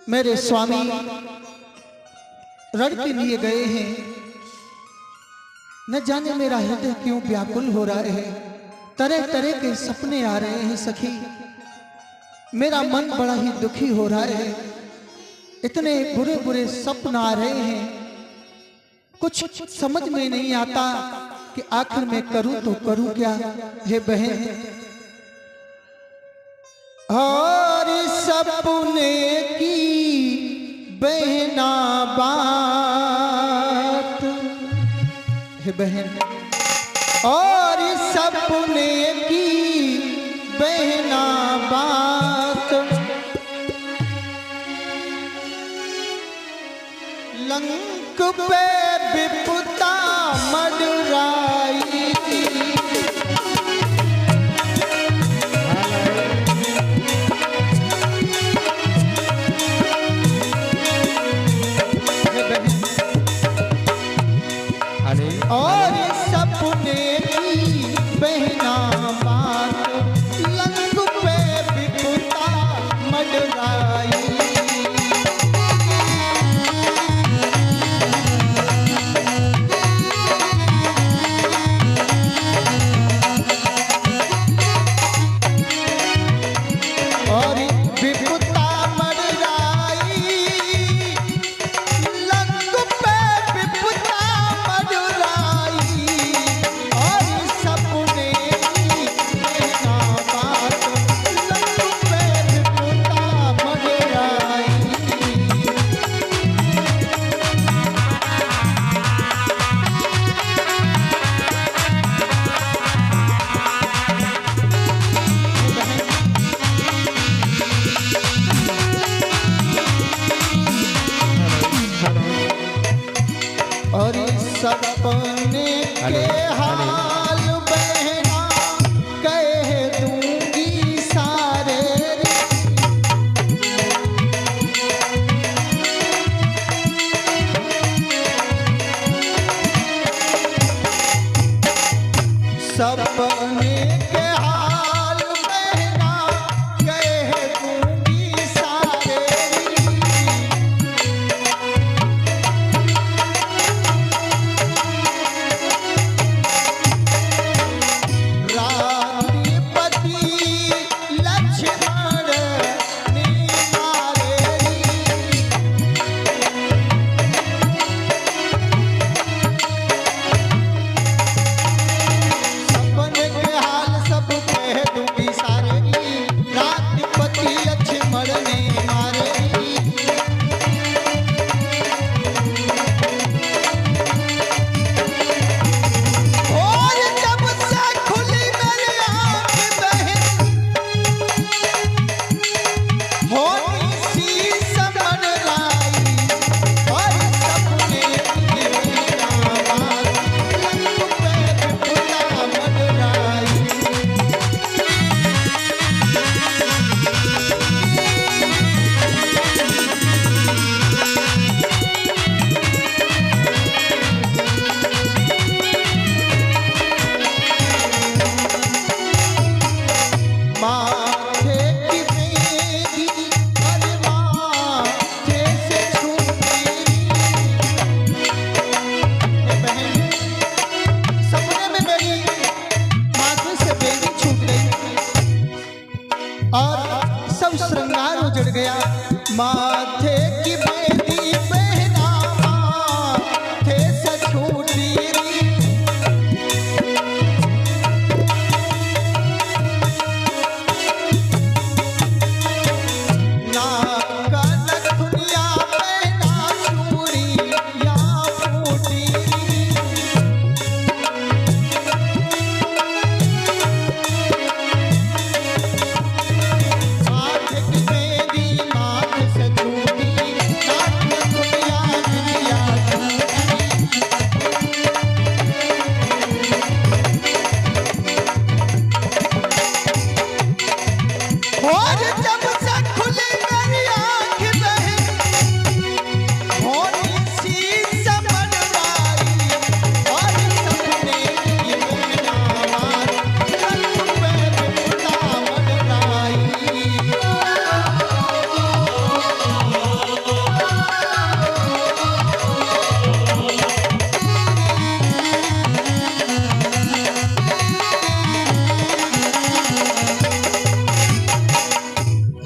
मेरे स्वामी रण के लिए गए हैं। न जाने मेरा हृदय क्यों व्याकुल हो रहा है, तरह तरह के सपने आ रहे हैं सखी। मेरा मन बड़ा ही दुखी हो रहा है, इतने बुरे बुरे सपने आ रहे हैं, कुछ समझ में नहीं आता कि आखिर मैं करूं तो करूं क्या। हे बहन, और सपने की बहना बात, हे बहन, और सपने की बहना बात, लंक पे विपुता मडराई, और सपने की बहना बात, लंक पे विपुता मडराई। और सपने के हाल बहना कह दूंगी सारे, सपने के हाल बहना कह दूंगी सारे। और सब श्रृंगार उजड़ गया, माथे की बेदी पहना माथे से छूटी, नाक का नथुनिया पहना चूड़ियां फूटी, माथे की बेदी माथे से छूटी।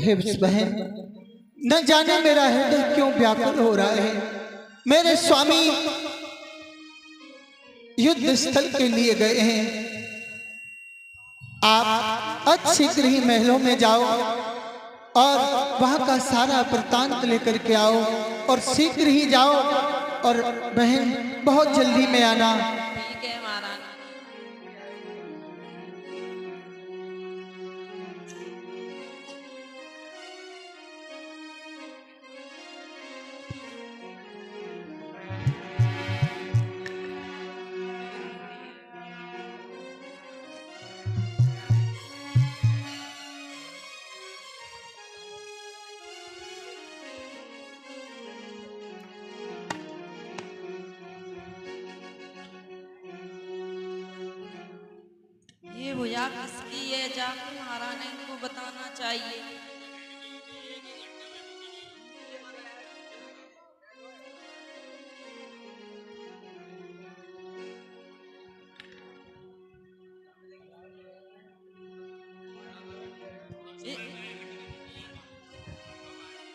हे बहन, न जाने मेरा हृदय क्यों व्याकुल हो रहा है। मेरे स्वामी युद्ध स्थल के लिए गए हैं। आप अतिशीघ्र ही महलों में जाओ और वहां का सारा वृत्तांत लेकर के आओ और शीघ्र ही जाओ और बहन बहुत जल्दी में आना। ठीक है महाराज। ये भुजा किसकी है, जाकर महारानी को बताना चाहिए।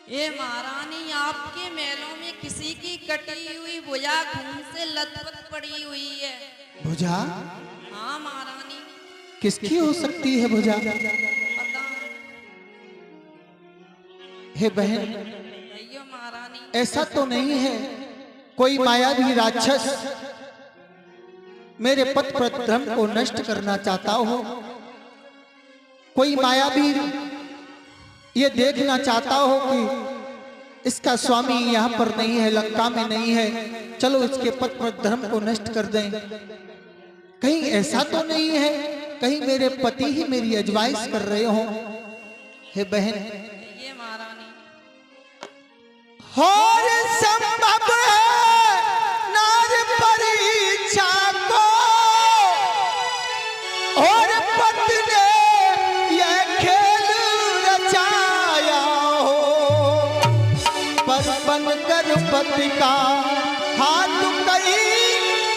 ये महारानी, आपके महलों में किसी की कटी हुई भुजा खून से लथपथ पड़ी हुई है। भुजा? हाँ महारानी। किसकी हो सकती है भुजा? पता हे बहन, नहीं महारानी। ऐसा तो नहीं है कोई मायावी राक्षस मेरे पथ प्रधर्म को नष्ट करना चाहता हो? कोई मायावी ये देखना चाहता हो कि इसका स्वामी यहाँ पर नहीं है, लंका में नहीं है, चलो इसके पथ प्रधर्म को नष्ट कर दें। कहीं ऐसा तो नहीं है कहीं मेरे पति ही मेरी अजवाइश कर रहे हो? हे बहन, ये महारानी। और संभव है नार परीक्षा को और पति ने यह खेल रचाया हो, पर बनकर पति का हाथ कहीं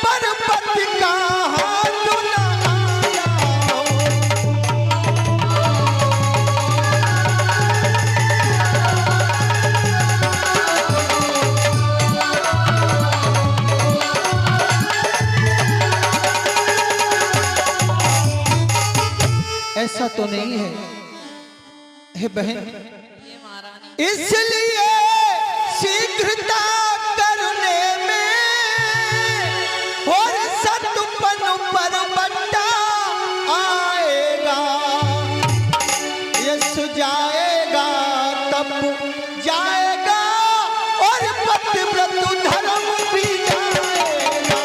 पर पति का हाथ न आया हो। ऐसा तो नहीं है हे बहन, ये महारानी। इसलिए शीघ्रता करने में और सतपन पर बट्टा आएगा, यश जाएगा तब जाएगा और पतिव्रत धर्म भी जाएगा।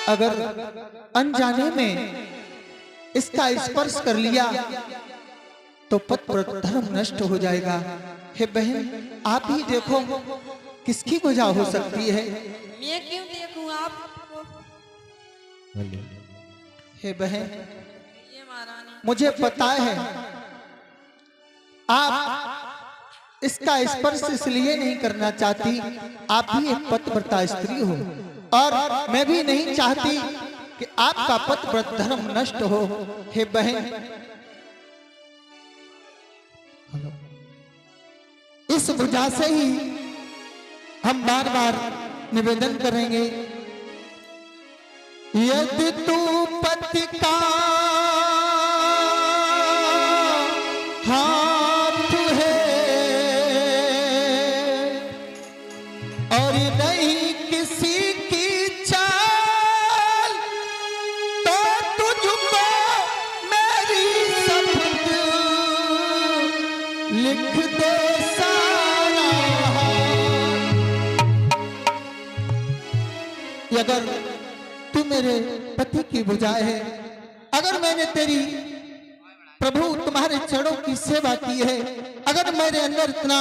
अगर अनजाने में इसका स्पर्श कर लिया तो पथ प्रधर्म नष्ट हो जाएगा। हे बहन, आप ही देखो किसकी वजह हो सकती है? मैं क्यों देखूं आपको? हे बहन, ये महारानी। मुझे पता है आप इसका स्पर्श इसलिए नहीं करना चाहती, आप ही एक पतिव्रता स्त्री हो और मैं भी नहीं चाहती कि आपका पतिव्रत धर्म नष्ट हो। हे बहन, इस वजह से ही हम बार बार निवेदन करेंगे, यदि तू पति का हाथ है और नहीं किसी की चाल, तो तुझको मेरी शपथ लिख दे सारा हाल। अगर तू मेरे पति की भुजा है, अगर मैंने तेरी प्रभु तुम्हारे चरणों की सेवा की है, अगर मेरे अंदर इतना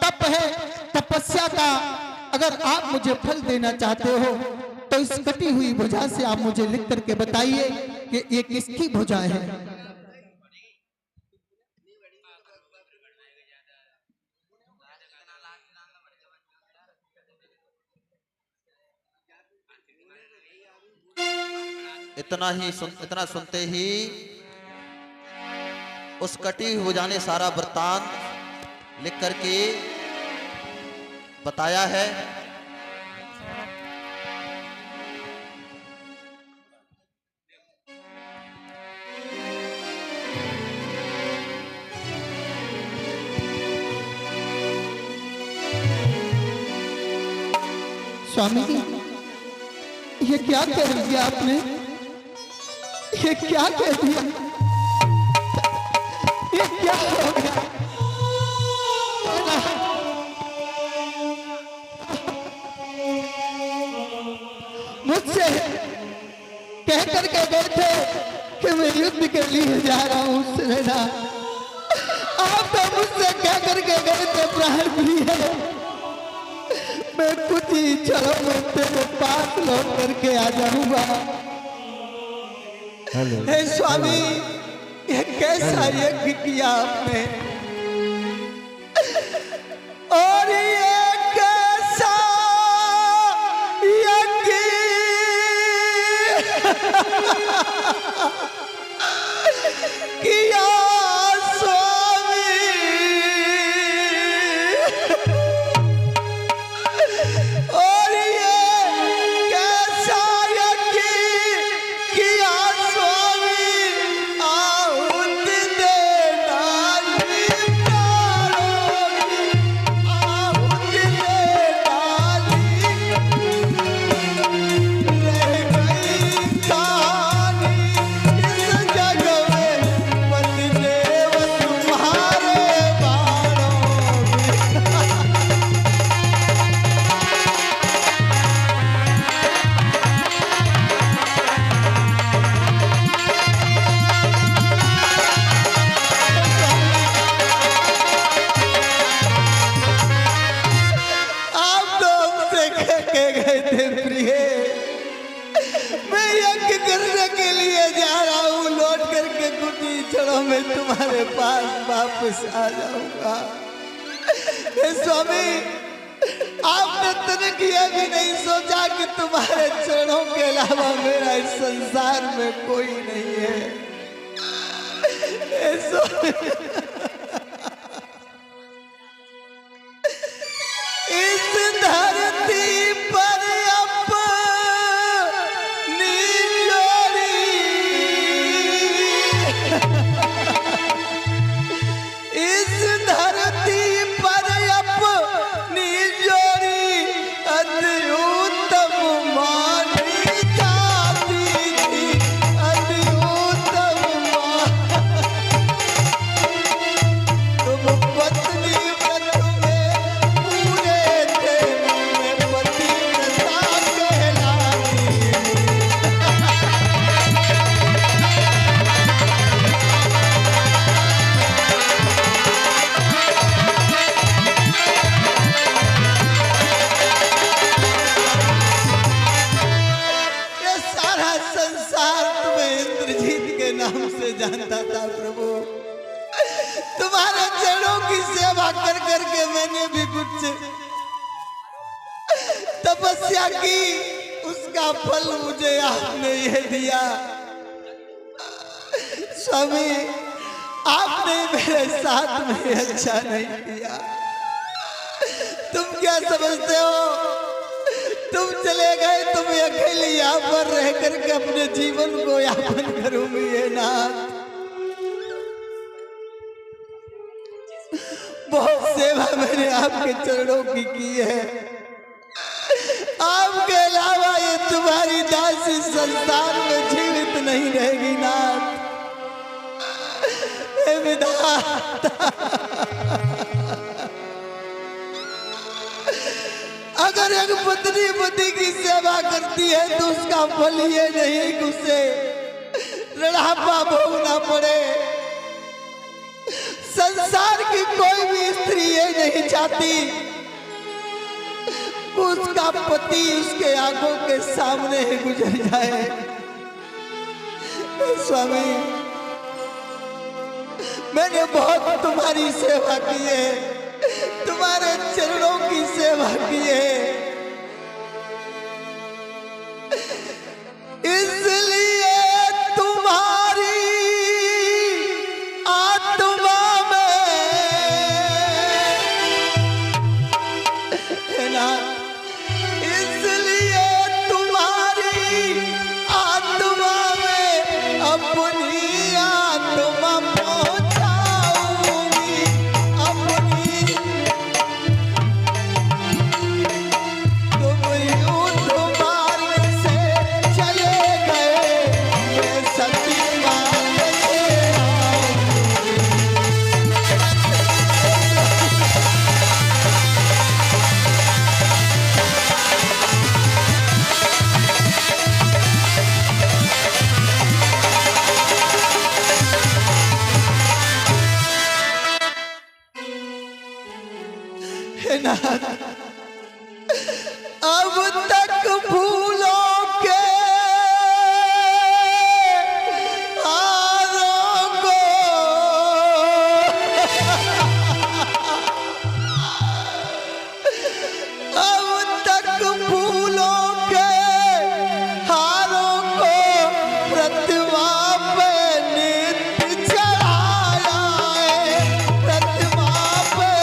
तप है, तपस्या का अगर आप मुझे फल देना चाहते हो तो इस कटी हुई भुजा से आप मुझे लिख करके बताइए कि ये किसकी भुजा है। इतना सुनते ही उस कटी भुजा ने सारा वृत्तांत लिख करके बताया है। स्वामी जी, ये क्या कह दिया आपने? ये क्या कह दिया? ये क्या हो गया? मुझसे कह करके गए थे कि मैं युद्ध के लिए जा रहा हूँ सेना। आप तो मुझसे कह करके गए थे प्राण प्रिय, मैं कुछ ही क्षणों में तेरे पास लौट करके आ जाऊंगा। हे स्वामी, ये कैसा यज्ञ किया आपने, और ये कैसा यज्ञ किया में तुम्हारे पास वापस आ जाऊंगा। स्वामी, आपने तनिक यह भी नहीं सोचा कि तुम्हारे चरणों के अलावा मेरा इस संसार में कोई नहीं है। इस धरती पर जानता था प्रभु, तुम्हारे चरणों की सेवा कर करके मैंने भी कुछ तपस्या की, उसका फल मुझे आपने ये दिया। स्वामी, आपने मेरे साथ में अच्छा नहीं किया। तुम क्या समझते हो, तुम चले गए तो मैं अकेले यहाँ पर रह करके अपने जीवन को यापन करूंगी। ये नाथ, बहुत सेवा मैंने आपके चरणों की है। आपके अलावा ये तुम्हारी दासी संसार में जीवित नहीं रहेगी नाथ। हे विधाता, अगर एक पत्नी पति की सेवा करती है तो उसका फल ये नहीं कि उसे रड़ापा भोगना पड़े। संसार की कोई भी स्त्री ये नहीं चाहती उसका पति उसके आंखों के सामने ही गुजर जाए। स्वामी, मैंने बहुत तुम्हारी सेवा की है, तुम्हारे चरणों की सेवा की है, इसलिए हे नाथ अब तक भूलों के हारों को अब तक भूलों के हारों को प्रतिमा पे नित्य चढ़ाया है, प्रतिमा पे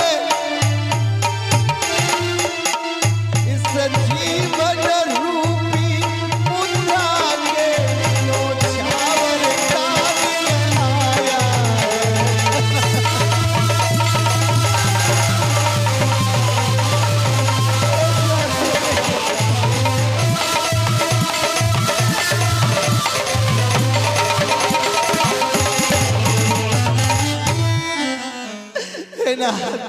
इस जीवन रूपी मुद्रा के न्योछावर का दिन आया है नाथ।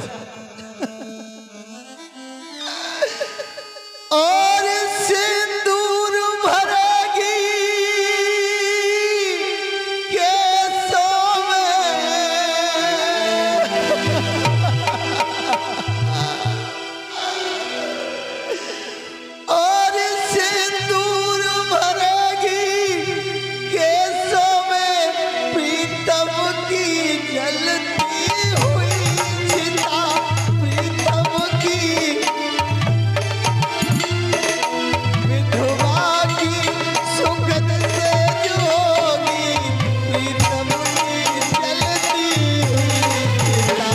और सिंदूर भरेगी केसों में और सिंदूर भरेगी केसों में प्रीतम की जलती हुई चिता, प्रीतम की विधवा की सुगंध से जोगी, प्रीतम की जलती हुई चिता।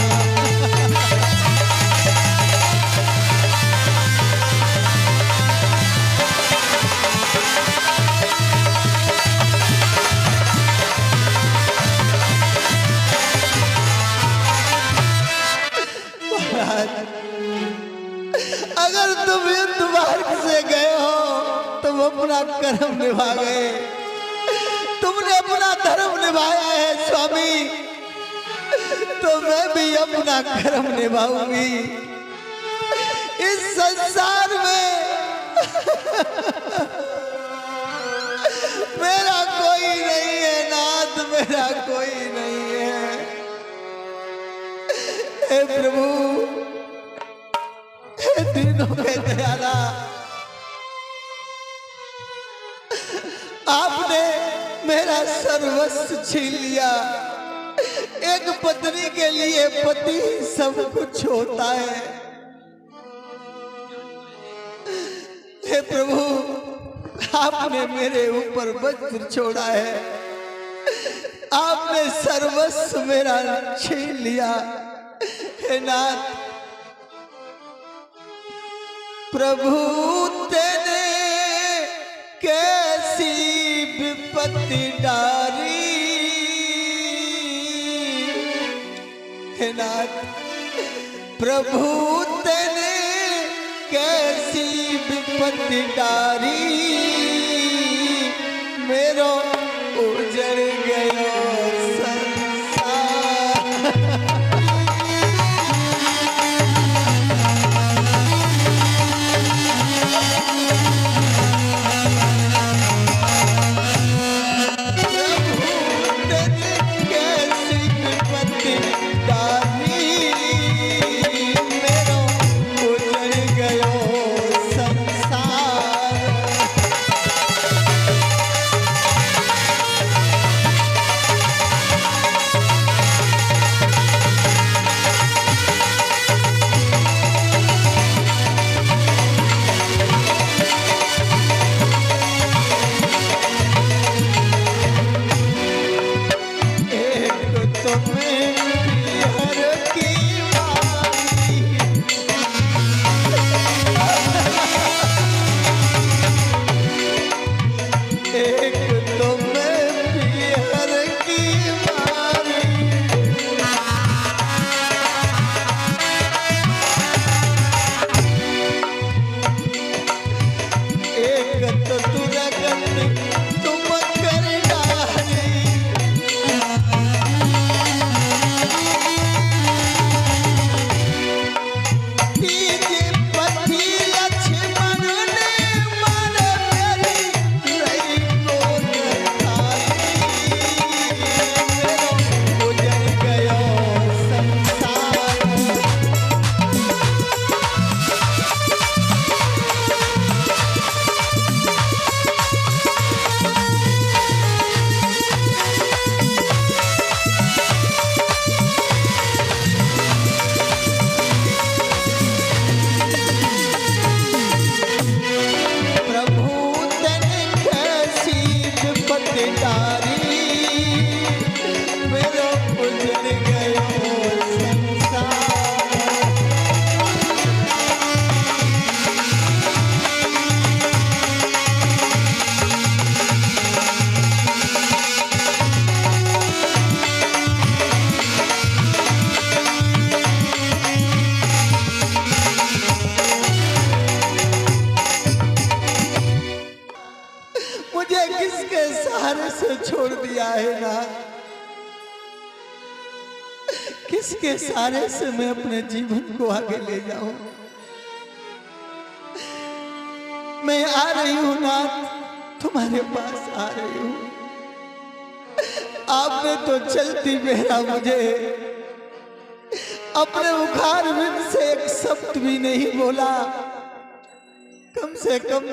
अगर तुम युद्ध मार्ग से गए हो तुम अपना कर्म निभा गए, तुमने अपना धर्म निभाया है स्वामी, तो मैं भी अपना कर्म निभाऊंगी। इस संसार में मेरा कोई नहीं है नाथ, मेरा कोई नहीं है। हे प्रभु, हे दिनों के दयाला, आपने मेरा सर्वस्व छीन लिया। एक पत्नी के लिए पति सब कुछ होता है। हे प्रभु, आपने मेरे ऊपर वज्र छोड़ा है, आपने सर्वस्व मेरा छीन लिया। हे नाथ, प्रभु तेने कैसी विपत्ति डारी। हे नाथ, प्रभु तेने कैसी विपत्ति डारी, मेरो उजड़ गयो संसार। किसके सहारे से मैं अपने जीवन को आगे ले जाऊं। मैं आ रही हूं नाथ, तुम्हारे पास आ रही हूं। आपने तो चलती बेरा मुझे अपने मुखार बिन से एक शब्द भी नहीं बोला। कम से कम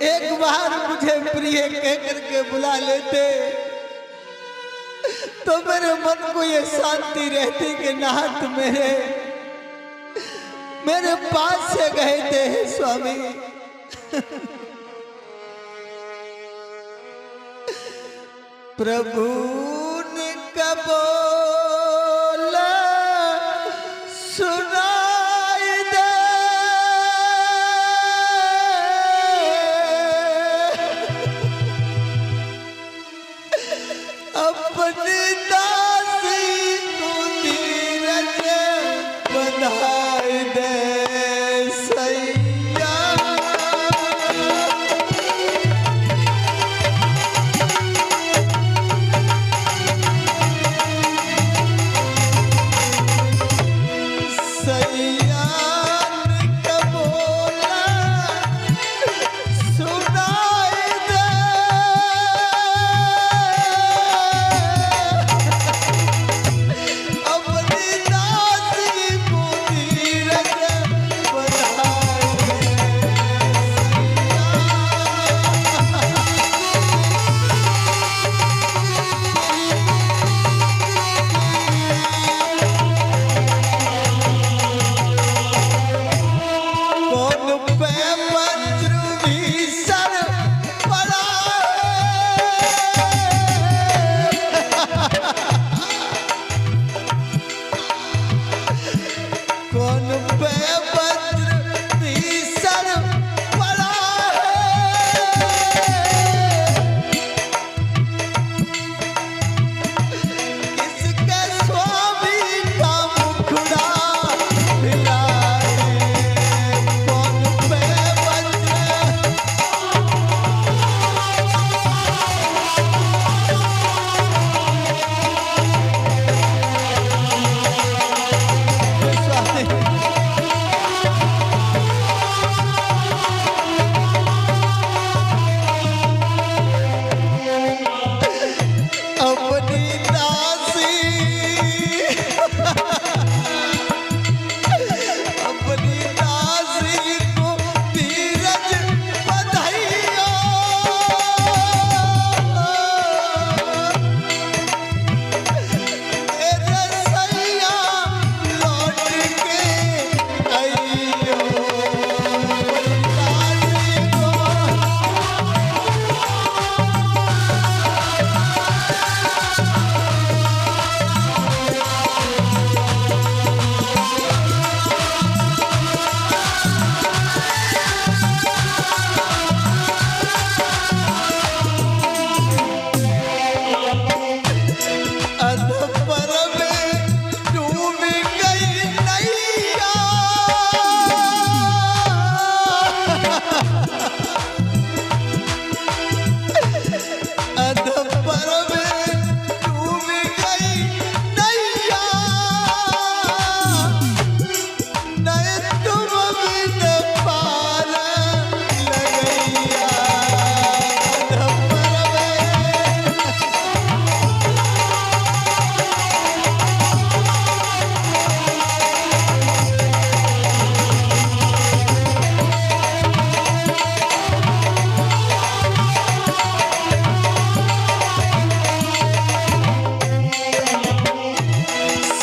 एक बार मुझे प्रिय कह करके बुला लेते तो मेरे मन को ये शांति रहती कि नाथ मेरे पास से गए थे स्वामी। प्रभु ने कबोला सुनाई दे, अपनी दासी को धीरज बधाई दे सैया। सैया ने कबोला सुनाई दे, अपनी दासी को धीरज बधाई दे कौन पे वज्र भीषण पड़ा कौन पे वज्र भीषण पड़ा किसके स्वामी का मुखड़ा हिलाए। कौन पे वज्र अपनी दासी अपनी दासी को धीरज बधाइयो। तेरे सैया लौट के आइयो। दासी को अधपर में डूब गई नैया। अधपर में डूब गई नैया, नहीं तुम बिन पार लगैया। अधपर में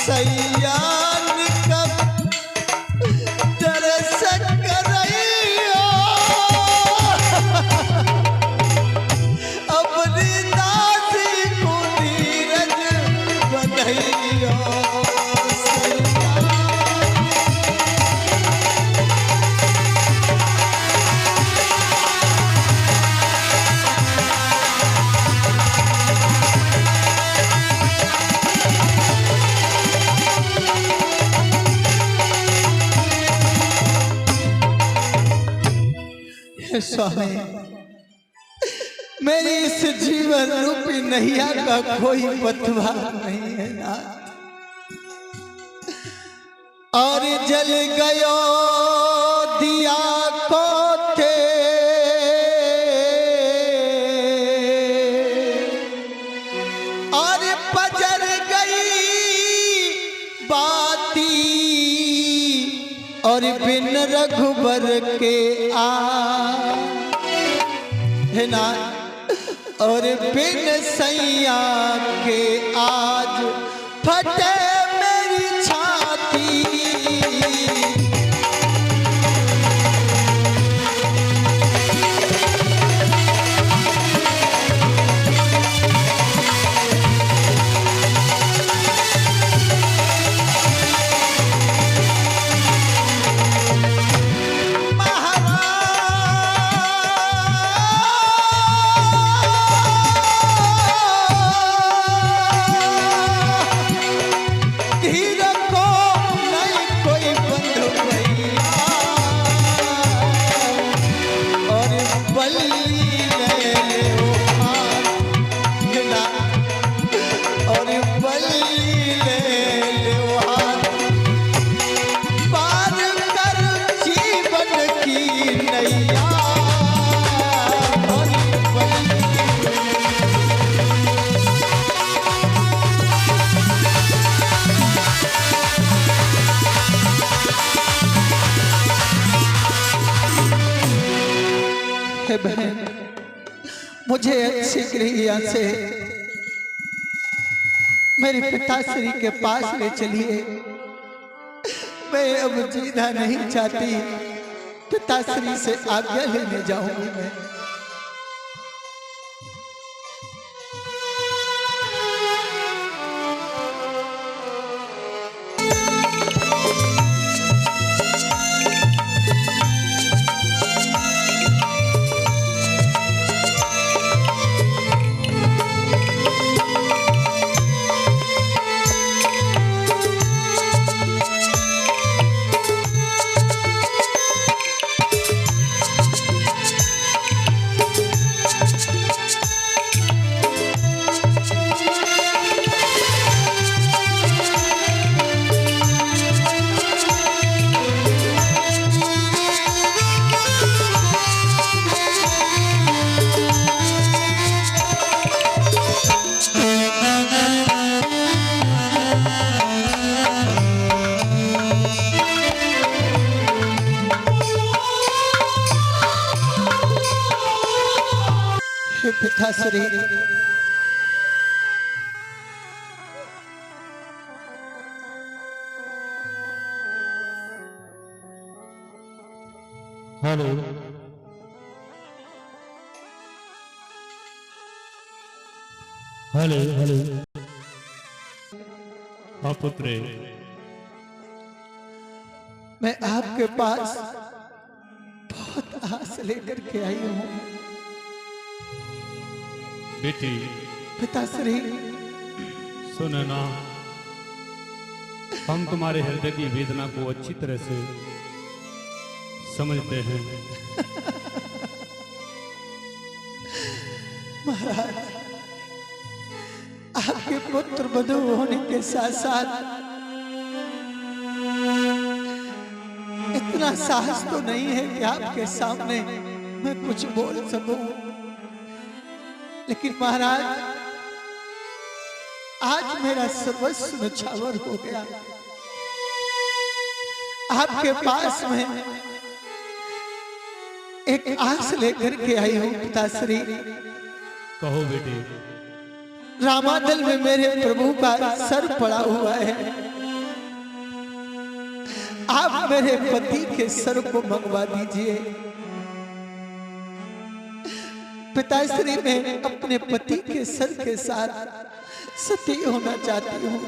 सैयान कब दर्शन करैयो। अपनी दासी को धीरज बधाइयो। हे स्वामी, मेरी इस जीवन रूपी नैया का कोई पतवार नहीं है नाथ। और जल गयो दिया को थे और पजर गई बाती और बिन रघुबर के आ है ना और बिन सैया के आज फटे मेरी छाती। बहन मुझे अच्छी गृहिया से मेरे पिताश्री के पास ले चलिए। मैं अब जीना नहीं चाहती, पिताश्री से आज्ञा लेने जाऊंगी मैं। पिताश्री हेलो हेलो हेलो हाँ पुत्रे, मैं आपके पास बहुत आस लेकर के आई हूँ। बेटी पिताश्री सुनना, हम तुम्हारे हृदय की वेदना को अच्छी तरह से समझते हैं। महाराज, आपके पुत्र बधू होने के साथ साथ इतना साहस तो नहीं है कि आपके सामने मैं कुछ बोल सकूं। लेकिन महाराज, आज मेरा सर्वस्व नछावर हो गया। आपके पास में एक आस लेकर के आई हूं पिताश्री। कहो बेटे। रामादल में मेरे प्रभु का सर पड़ा हुआ है। आप मेरे पति के सर को मंगवा दीजिए। पिताश्री, मैं अपने पति के सर के साथ सती होना चाहती हूँ।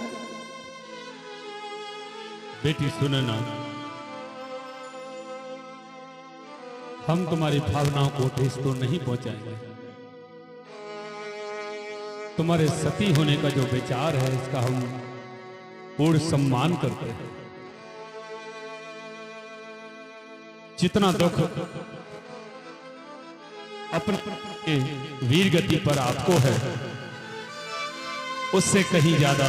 बेटी सुनना, हम तुम्हारी भावनाओं को ठेस तो नहीं पहुंचाएंगे। तुम्हारे सती होने का जो विचार है, इसका हम पूर्ण सम्मान करते हैं। जितना दुख अपने वीर गति पर आपको है, उससे कहीं ज्यादा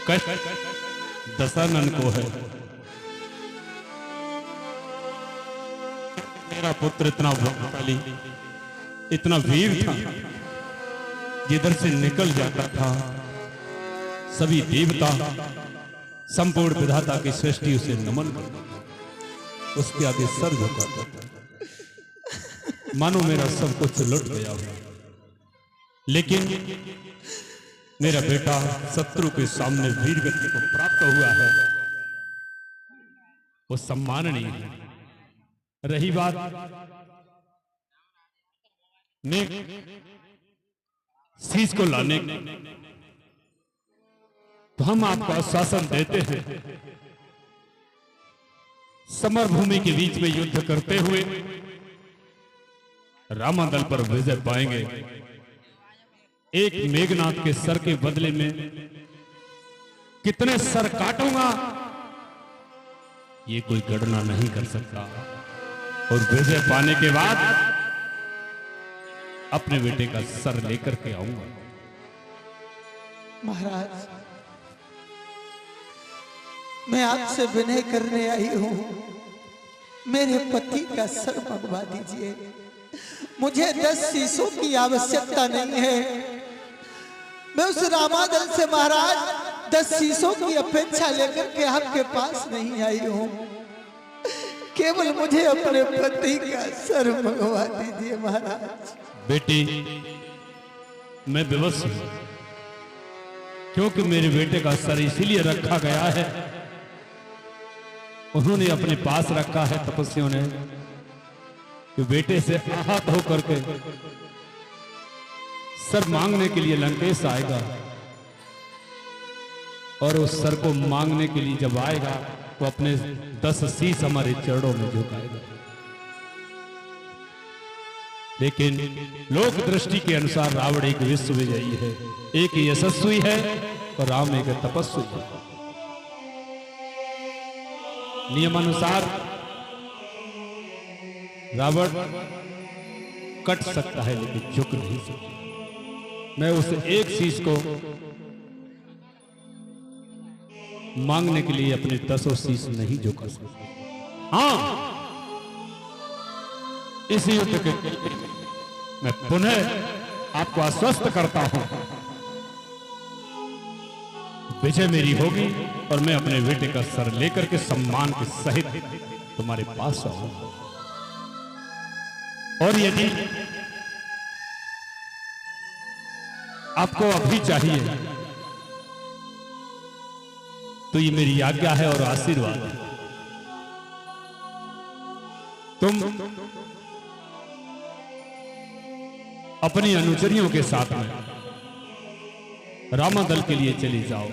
कष्ट दशानन को है। मेरा पुत्र इतना बलशाली, इतना वीर था, जिधर से निकल जाता था सभी देवता, संपूर्ण विधाता की सृष्टि उसे नमन करता, उसके आगे सर झुकाता था, मानो मेरा सब कुछ लुट गया हो। लेकिन मेरा बेटा शत्रु के सामने वीर गति को प्राप्त हुआ है, वो सम्माननीय है। रही बात नेक शीश को लाने की, तो हम आपको आश्वासन देते हैं, समर भूमि के बीच में युद्ध करते हुए रामादल पर विजय पाएंगे। एक मेघनाथ के सर के बदले में कितने सर काटूंगा ये कोई गणना नहीं कर सकता। और विजय पाने के बाद अपने बेटे का सर लेकर के आऊंगा। महाराज, मैं आपसे विनय करने आई हूं, मेरे पति का सर मंगवा दीजिए। मुझे 10 शीशों की आवश्यकता नहीं है। मैं उस रामादल से महाराज 10 शीशों की अपेक्षा लेकर के आपके पास नहीं आई हूं। केवल मुझे अपने पति का सर मंगवा दीजिए महाराज। बेटी, मैं विवश हूं, क्योंकि मेरे बेटे का सर इसीलिए रखा गया है, उन्होंने अपने पास रखा है तपस्वियों ने, कि बेटे से आहत होकर के सर मांगने के लिए लंकेश आएगा, और उस सर को मांगने के लिए जब आएगा तो अपने 10 शीश हमारे चरणों में झुकाएगा। लेकिन लोक दृष्टि के अनुसार रावण एक विश्व विजयी है, एक यशस्वी है, और राम एक तपस्वी है। नियमानुसार रावण कट सकता है लेकिन झुक नहीं सकता। मैं उस एक शीश को मांगने के लिए अपने 10 शीश नहीं झुका सकता। हाँ, इस युद्ध के मैं पुनः आपको आश्वस्त करता हूं, विजय मेरी होगी और मैं अपने बेटे का सर लेकर के सम्मान के सहित तुम्हारे पास आऊंगा। और यदि आपको अभी चाहिए तो ये मेरी आज्ञा है और आशीर्वाद है। तुम अपनी अनुचरियों के साथ में रामादल के लिए चली जाओ।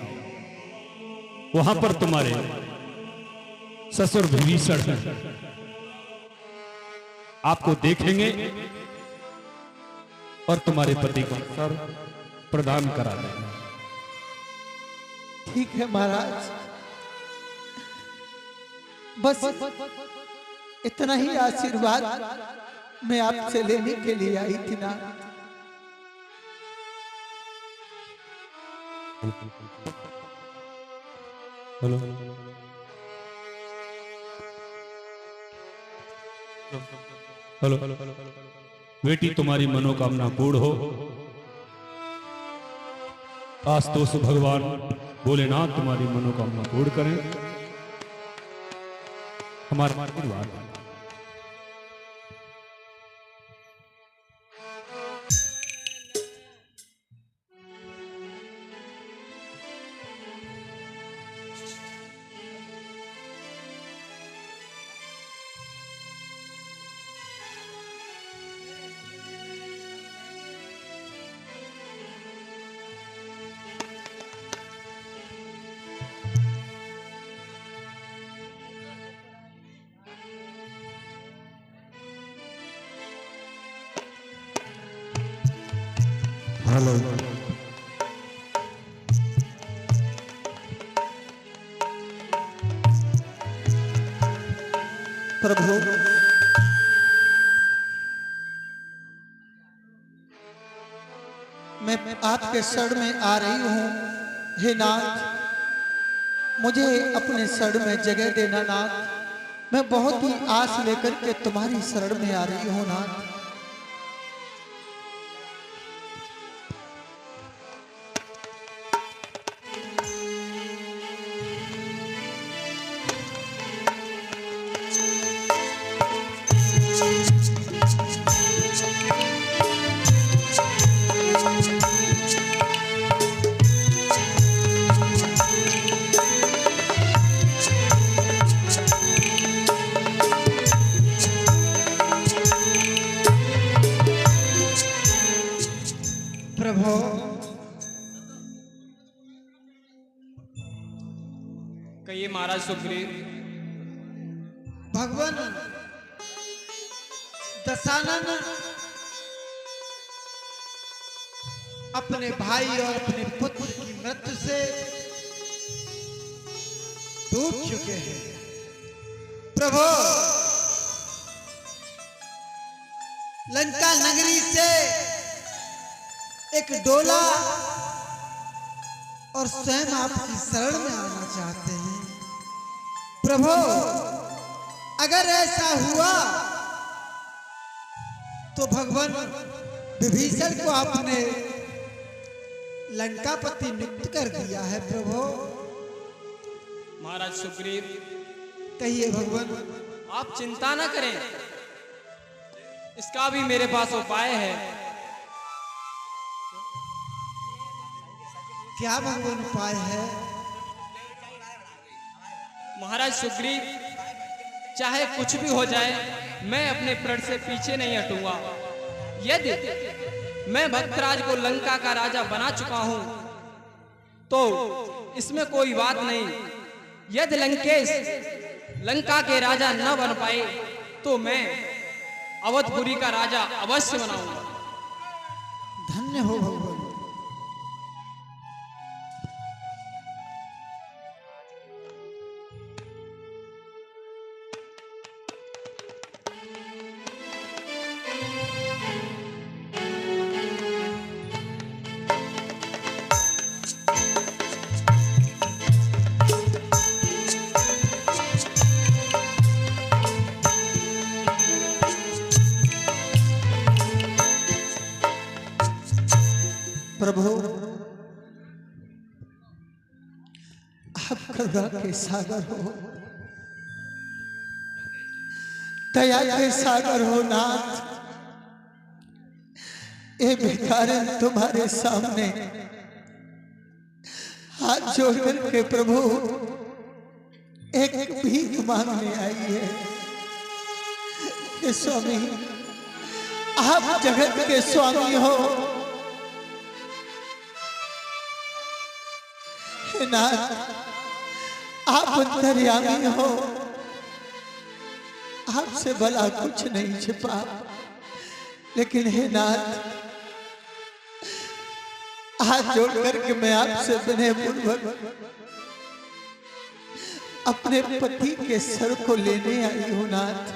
वहां पर तुम्हारे ससुर विभीषण हैं, आपको देखेंगे और तुम्हारे पति को सर प्रदान करा देंगे। ठीक है महाराज, बस इतना ही आशीर्वाद मैं आपसे लेने के लिए आई थी ना। हेलो, हेलो, बेटी, तुम्हारी मनोकामना पूर्ण हो। आस्तोष भगवान भोलेनाथ तुम्हारी मनोकामना पूर्ण करें। हमारा आशीर्वाद। हेलो, प्रभु, मैं आपके शरण में आ रही हूं। हे नाथ, मुझे अपने शरण में जगह देना नाथ। मैं बहुत ही आस लेकर के तुम्हारी शरण में आ रही हूँ नाथ। प्रभु कहिए महाराज सुग्रीव। भगवान दशानन अपने भाई और अपने पुत्र की मृत्यु से टूट चुके हैं। प्रभु लंका नगरी से एक डोला और स्वयं आपकी शरण में आना चाहते हैं। प्रभु अगर ऐसा हुआ तो भगवान विभीषण को आपने लंकापति नियुक्त कर दिया है। प्रभु महाराज सुग्रीव कहिए भगवान। आप चिंता न करें, इसका भी मेरे पास उपाय है। क्या भगवान उपाय है? महाराज सुग्रीव चाहे कुछ भी हो जाए, मैं अपने प्रण से पीछे नहीं हटूंगा। यदि मैं भक्तराज को लंका का राजा बना चुका हूं तो इसमें कोई बात नहीं। यदि लंकेश लंका के राजा न बन पाए तो मैं अवधपुरी का राजा अवश्य बनाऊंगा। धन्य हो भगवान। प्रभु आप करुणा के सागर हो, दया के सागर हो नाथ। ये भिखारन तुम्हारे सामने हाथ जोड़कर के प्रभु एक भीख मांगने आई है कि स्वामी आप जगत के स्वामी हो। नाथ आप अंतर्यामी हो, आपसे भला कुछ नहीं छिपा। लेकिन हे नाथ हाथ जोड़ करके मैं आपसे विनय पूर्वक अपने पति के सर को लेने आई हूं नाथ।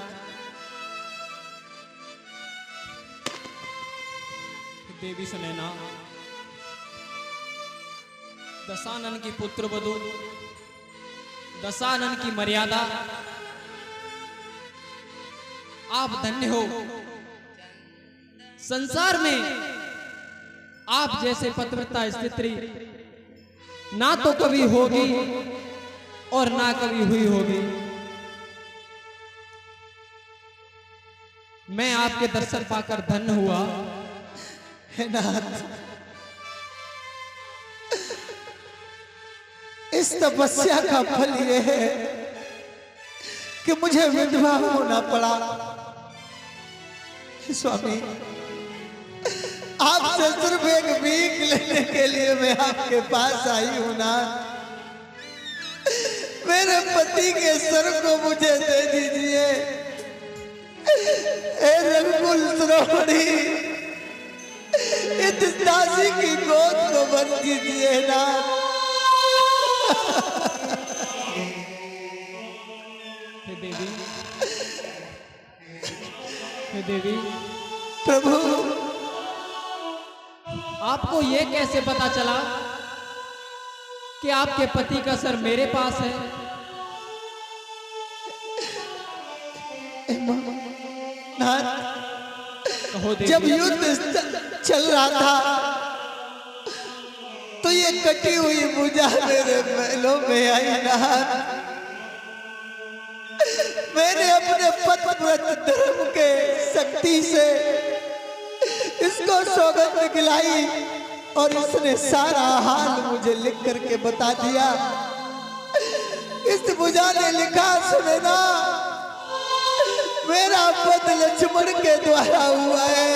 देवी सुनैना, दशानन की पुत्र वधू, दशानन की मर्यादा, आप धन्य हो। संसार में आप जैसे पतिव्रता स्त्री ना तो कभी होगी और ना कभी हुई होगी। मैं आपके दर्शन पाकर धन्य हुआ। हे नाथ इस तपस्या का फल यह है कि मुझे विधवा होना पड़ा। स्वामी आपसे सिर्फ एक भीख लेने के लिए मैं आपके पास आई हूं ना। मेरे पति के सर को मुझे दे दीजिए। ए रघुकुल श्रोमणी इस दासी की गोद को बंद कीजिए ना। देवी, हे देवी, प्रभु आपको ये कैसे पता चला कि आपके पति का सर मेरे पास है। नाथ, कहो देवी। जब युद्ध चल रहा था तो ये कटी हुई भुजा मेरे महलों में आई। नाथ, मैंने अपने पतिव्रत धर्म के शक्ति से इसको सौगंध खिलाई और इसने सारा हाल मुझे लिख करके बता दिया। इस भुजा ने लिखा, सुने ना, मेरा पद लक्ष्मण के द्वारा हुआ है,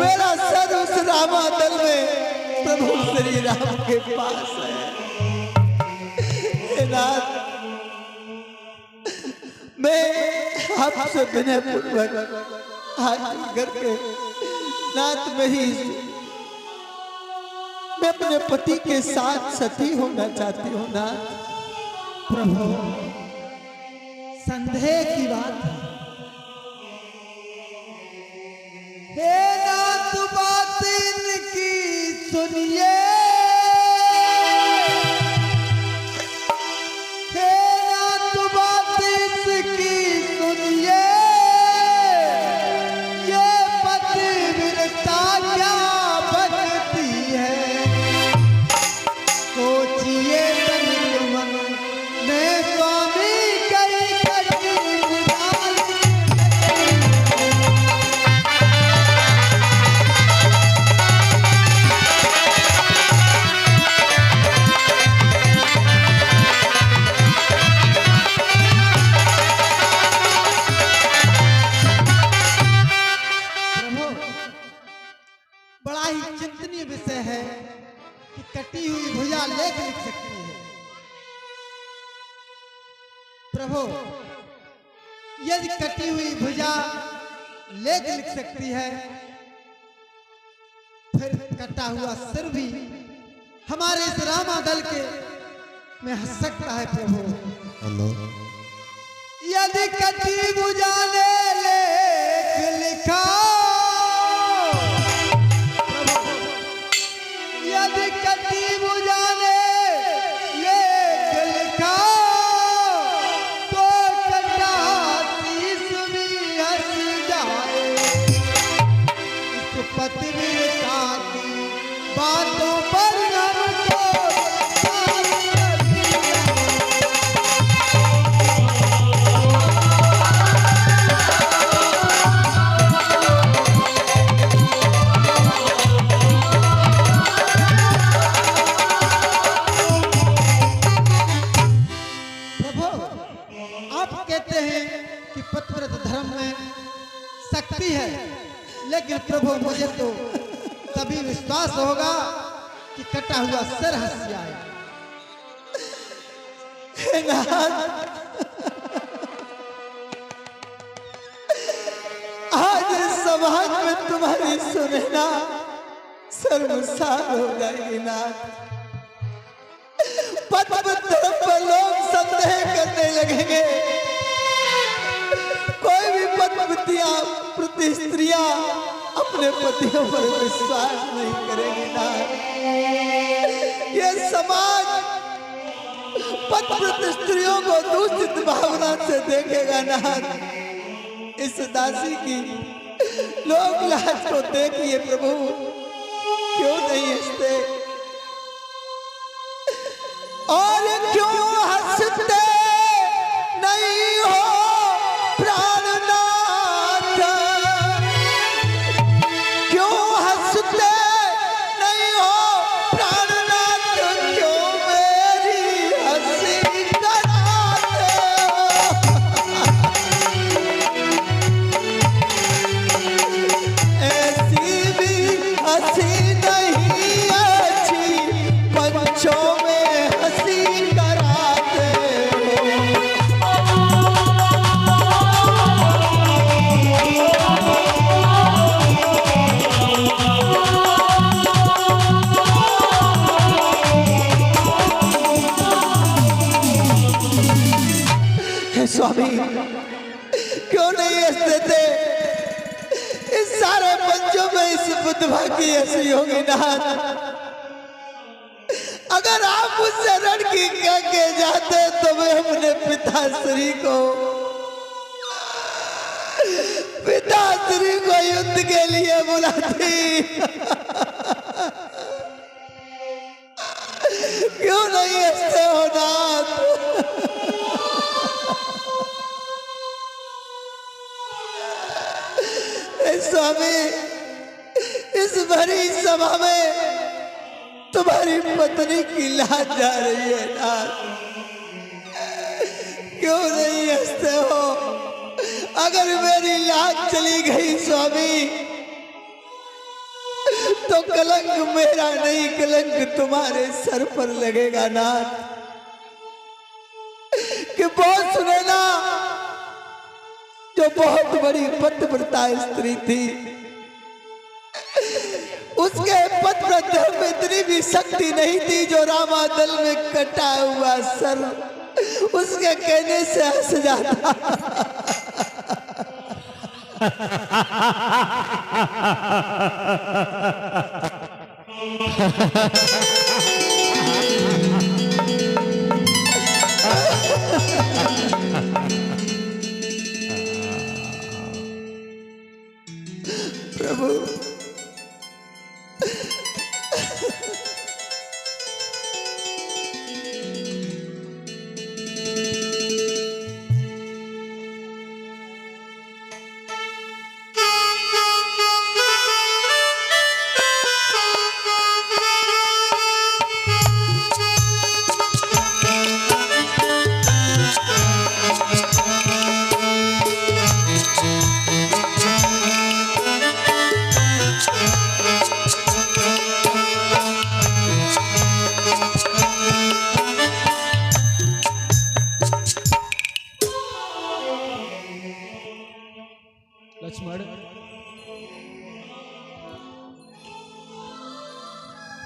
मेरा सर उस रामादल में प्रभु श्री राम के पास है। नाथ, मैं आपसे विनय पूर्वक हाथ करके नाथ, मैं अपने पति के साथ सती होना चाहती हूँ। नाथ, प्रभु, संदेह की बात है। हे नाथ, बात इनकी सुनिए। हे नाथ, बात इसकी सुनिए। ये पतिव्रता क्या भक्ति है, सोचिए तनिक मन में। स्वामी कई कटी बुझाल प्रभु, बड़ा ही चिंतनीय विषय है कि कटी हुई भुजा लेख लिख सकती है। प्रभु, यदि कटी हुई भुजा लेख लिख सकती है, फिर कटा हुआ सिर भी हमारे इस रामादल के में हंस सकता है। प्रभु, यदि कटी भुजा ने लेख लिखा, यदि कटी भुजा ने लेख लिखा, तो कटा शीश भी हंस जाए। इस पतिव्रता की बातों पर हमको आप कहते हैं कि पतिव्रत धर्म में शक्ति है, लेकिन प्रभु मुझे तो तभी विश्वास होगा कि कटा हुआ सिर हंस जाए। आज इस समाज में तुम्हारी सुनना शर्मसार हो जाएगी। नाथ, धर्म पर लोग संदेह करने लगेंगे। कोई भी पतिव्रतियां प्रति स्त्रियां अपने पतियों पर विश्वास नहीं करेगी। नाथ, ये समाज पतिव्रत स्त्रियों को दूषित भावना से देखेगा। नाथ, इस दासी की लोग लाज को देखिए प्रभु, क्यों नहीं हंसते और क्यों हंसते नहीं हो प्राणनाथ, क्यों हंसते नहीं हो प्राणनाथ, क्यों मेरी हंसी कराते हो। ऐसी भी हंसी नहीं अच्छी, पंचों में हंसी कराते हो। स्वामी, क्यों नहीं हंसते थे? इस सारे पंचों में इस बुद्धवा की हंसी होगी। नाथ, अगर आप मुझसे रण की कह के जाते तो मैं अपने पिताश्री को युद्ध के लिए बुलाती। क्यों नहीं हंसते हो नाथ? स्वामी, इस भरी सभा में तुम्हारी पत्नी की लाज जा रही है नाथ, क्यों नहीं हंसते हो? अगर मेरी लाज चली गई स्वामी तो कलंक मेरा नहीं, कलंक तुम्हारे सर पर लगेगा नाथ। कि बहुत सुने ना, जो बहुत बड़ी पतिव्रता स्त्री थी, उसके पतिव्रता में इतनी भी शक्ति नहीं थी जो रामादल में कटा हुआ सर उसके कहने से हंस जाता। प्रभु, लक्ष्मण,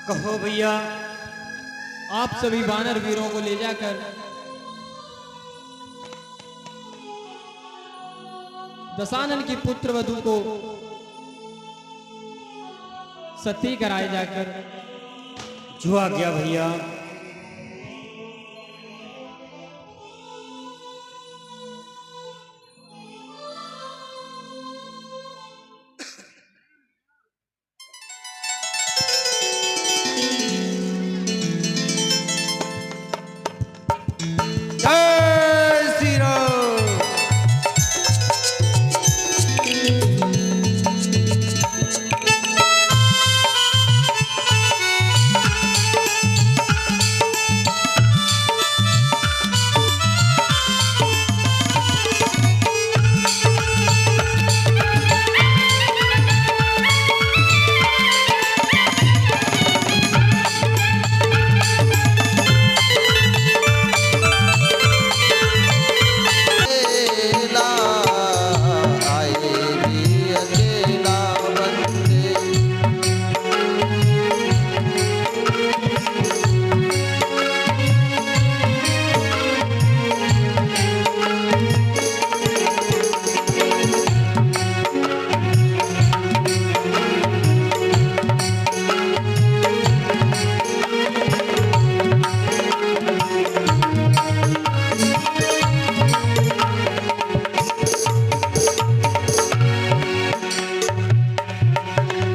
कहो भैया। आप सभी वानर वीरों को ले जाकर दशानन की पुत्र वधू को सती कराए जाकर। जो आ गया भैया।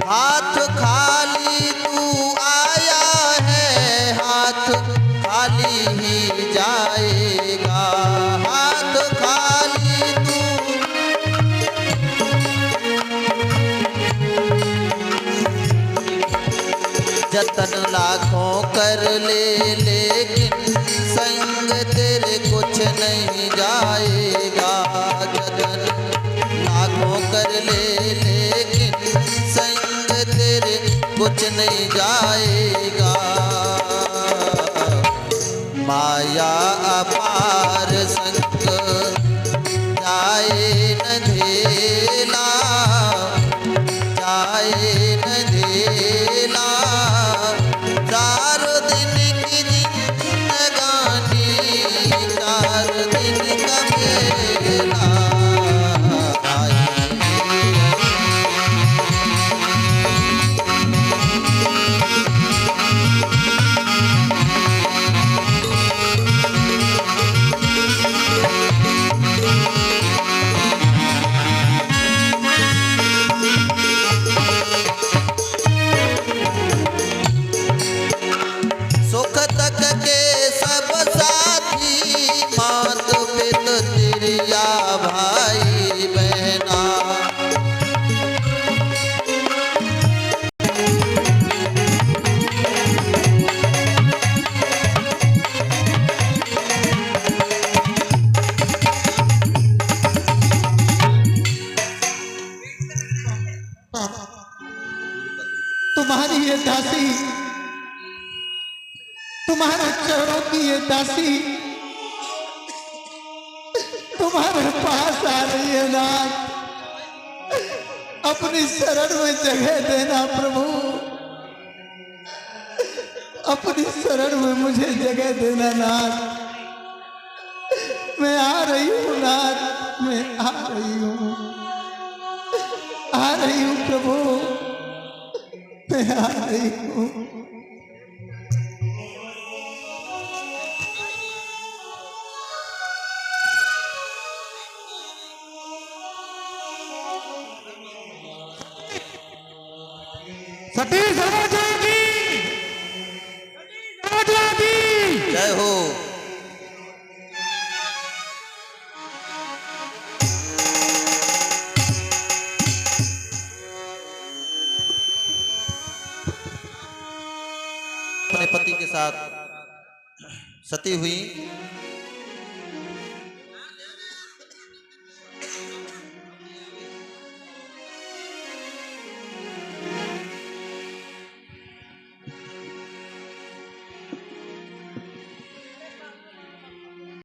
हाथ खाली तू आया है, हाथ खाली ही जाएगा। हाथ खाली तू जतन लाखों कर ले, लेकिन संग तेरे कुछ नहीं जाएगा। जतन लाखों कर ले, लेकिन संग तेरे कुछ नहीं जाएगा। माया अपार संग जाए न धेला, जाए न धेला। चार दिन की जिंदगानी, चार दिन का मेला। के सब साथी, मात पित चिड़िया भाई बहना। तुम्हारी ये दासी, तुम्हारे चरणों की ये दासी तुम्हारे पास आ रही है नाथ। अपनी शरण में जगह देना प्रभु, अपनी शरण में मुझे जगह देना नाथ। मैं आ रही हूँ नाथ, मैं आ रही हूँ, आ रही हूँ प्रभु, मैं आ रही हूँ। सती सर्वजय की, सर्वजय की जय हो। अपने पति के साथ सती हुई